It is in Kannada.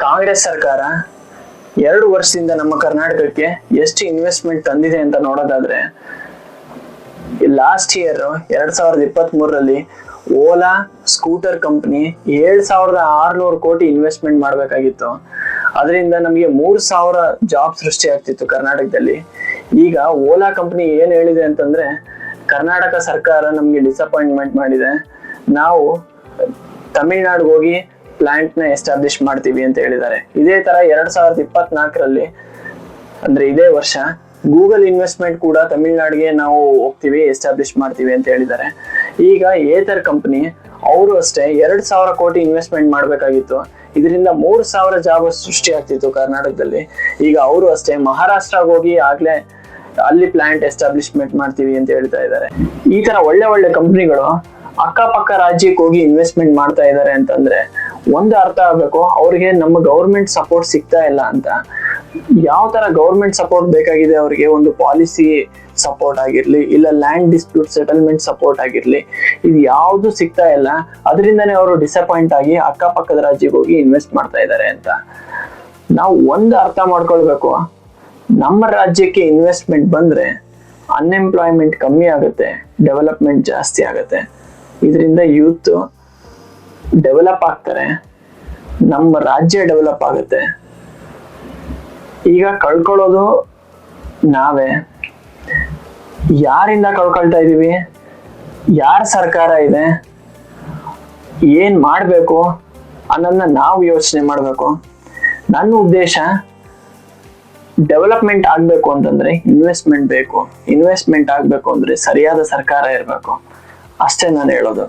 ಕಾಂಗ್ರೆಸ್ ಸರ್ಕಾರ 2 ವರ್ಷದಿಂದ ನಮ್ಮ ಕರ್ನಾಟಕಕ್ಕೆ ಎಷ್ಟು ಇನ್ವೆಸ್ಟ್ಮೆಂಟ್ ತಂದಿದೆ ಅಂತ ನೋಡೋದಾದ್ರೆ, ಲಾಸ್ಟ್ ಇಯರ್ 2023ರಲ್ಲಿ ಓಲಾ ಸ್ಕೂಟರ್ ಕಂಪನಿ 7600 ಕೋಟಿ ಇನ್ವೆಸ್ಟ್ಮೆಂಟ್ ಮಾಡ್ಬೇಕಾಗಿತ್ತು. ಅದರಿಂದ ನಮಗೆ 3000 ಜಾಬ್ ಸೃಷ್ಟಿ ಆಗ್ತಿತ್ತು ಕರ್ನಾಟಕದಲ್ಲಿ. ಈಗ ಓಲಾ ಕಂಪನಿ ಏನ್ ಹೇಳಿದೆ ಅಂತಂದ್ರೆ, ಕರ್ನಾಟಕ ಸರ್ಕಾರ ನಮ್ಗೆ ಡಿಸಪಾಯಿಂಟ್ಮೆಂಟ್ ಮಾಡಿದೆ, ನಾವು ತಮಿಳ್ನಾಡಿಗೆ ಹೋಗಿ ಪ್ಲಾಂಟ್ ನ ಎಸ್ಟಾಬ್ಲಿಷ್ ಮಾಡ್ತೀವಿ ಅಂತ ಹೇಳಿದ್ದಾರೆ. ಇದೇ ತರ 2024ರಲ್ಲಿ ಅಂದ್ರೆ ಇದೇ ವರ್ಷ ಗೂಗಲ್ ಇನ್ವೆಸ್ಟ್ಮೆಂಟ್ ಕೂಡ ತಮಿಳ್ನಾಡಿಗೆ ನಾವು ಹೋಗ್ತೀವಿ, ಎಸ್ಟಾಬ್ಲಿಷ್ ಮಾಡ್ತೀವಿ ಅಂತ ಹೇಳಿದ್ದಾರೆ. ಈಗ ಏತರ್ ಕಂಪನಿ ಅವರು ಅಷ್ಟೇ 2000 ಕೋಟಿ ಇನ್ವೆಸ್ಟ್ಮೆಂಟ್ ಮಾಡ್ಬೇಕಾಗಿತ್ತು. ಇದರಿಂದ 3000 ಜಾಬ್ ಸೃಷ್ಟಿ ಆಗ್ತಿತ್ತು ಕರ್ನಾಟಕದಲ್ಲಿ. ಈಗ ಅವರು ಅಷ್ಟೇ ಮಹಾರಾಷ್ಟ್ರಗೆ ಹೋಗಿ ಆಗ್ಲೇ ಅಲ್ಲಿ ಪ್ಲಾಂಟ್ ಎಸ್ಟಾಬ್ಲಿಷ್ಮೆಂಟ್ ಮಾಡ್ತೀವಿ ಅಂತ ಹೇಳ್ತಾ ಇದ್ದಾರೆ. ಈ ತರ ಒಳ್ಳೆ ಒಳ್ಳೆ ಕಂಪನಿಗಳು ಅಕ್ಕಪಕ್ಕ ರಾಜ್ಯಕ್ಕೆ ಹೋಗಿ ಇನ್ವೆಸ್ಟ್ಮೆಂಟ್ ಮಾಡ್ತಾ ಇದ್ದಾರೆ ಅಂತಂದ್ರೆ ಒಂದು ಅರ್ಥ ಆಗ್ಬೇಕು, ಅವ್ರಿಗೆ ನಮ್ಮ ಗೌರ್ಮೆಂಟ್ ಸಪೋರ್ಟ್ ಸಿಗ್ತಾ ಇಲ್ಲ ಅಂತ. ಯಾವ ತರ ಗೌರ್ಮೆಂಟ್ ಸಪೋರ್ಟ್ ಬೇಕಾಗಿದೆ ಅವ್ರಿಗೆ, ಒಂದು ಪಾಲಿಸಿ ಸಪೋರ್ಟ್ ಆಗಿರ್ಲಿ, ಇಲ್ಲ ಲ್ಯಾಂಡ್ ಡಿಸ್ಪ್ಯೂಟ್ ಸೆಟಲ್ಮೆಂಟ್ ಸಪೋರ್ಟ್ ಆಗಿರ್ಲಿ, ಇದು ಯಾವ್ದು ಸಿಗ್ತಾ ಇಲ್ಲ. ಅದರಿಂದನೇ ಅವರು ಡಿಸಪಾಯಿಂಟ್ ಆಗಿ ಅಕ್ಕಪಕ್ಕದ ರಾಜ್ಯಕ್ಕೆ ಹೋಗಿ ಇನ್ವೆಸ್ಟ್ ಮಾಡ್ತಾ ಇದ್ದಾರೆ ಅಂತ. ನಾವು ಒಂದು ಅರ್ಥ ಮಾಡ್ಕೊಳ್ಬೇಕು, ನಮ್ಮ ರಾಜ್ಯಕ್ಕೆ ಇನ್ವೆಸ್ಟ್ಮೆಂಟ್ ಬಂದ್ರೆ ಅನ್ಎಂಪ್ಲಾಯ್ಮೆಂಟ್ ಕಮ್ಮಿ ಆಗುತ್ತೆ, ಡೆವಲಪ್ಮೆಂಟ್ ಜಾಸ್ತಿ ಆಗುತ್ತೆ. ಇದರಿಂದ ಯೂತ್ ಡೆವಲಪ್ ಆಗ್ತಾರೆ, ನಮ್ಮ ರಾಜ್ಯ ಡೆವಲಪ್ ಆಗುತ್ತೆ. ಈಗ ಕಳ್ಕೊಳ್ಳೋದು ನಾವೇ. ಯಾರಿಂದ ಕಳ್ಕೊಳ್ತಾ ಇದೀವಿ, ಯಾರ ಸರ್ಕಾರ ಇದೆ, ಏನ್ ಮಾಡ್ಬೇಕು ಅನ್ನೋದನ್ನ ನಾವು ಯೋಚನೆ ಮಾಡ್ಬೇಕು. ನನ್ನ ಉದ್ದೇಶ ಡೆವಲಪ್ಮೆಂಟ್ ಆಗ್ಬೇಕು ಅಂತಂದ್ರೆ ಇನ್ವೆಸ್ಟ್ಮೆಂಟ್ ಬೇಕು. ಇನ್ವೆಸ್ಟ್ಮೆಂಟ್ ಆಗ್ಬೇಕು ಅಂದ್ರೆ ಸರಿಯಾದ ಸರ್ಕಾರ ಇರ್ಬೇಕು. ಅಷ್ಟೇ ನಾನು ಹೇಳೋದು.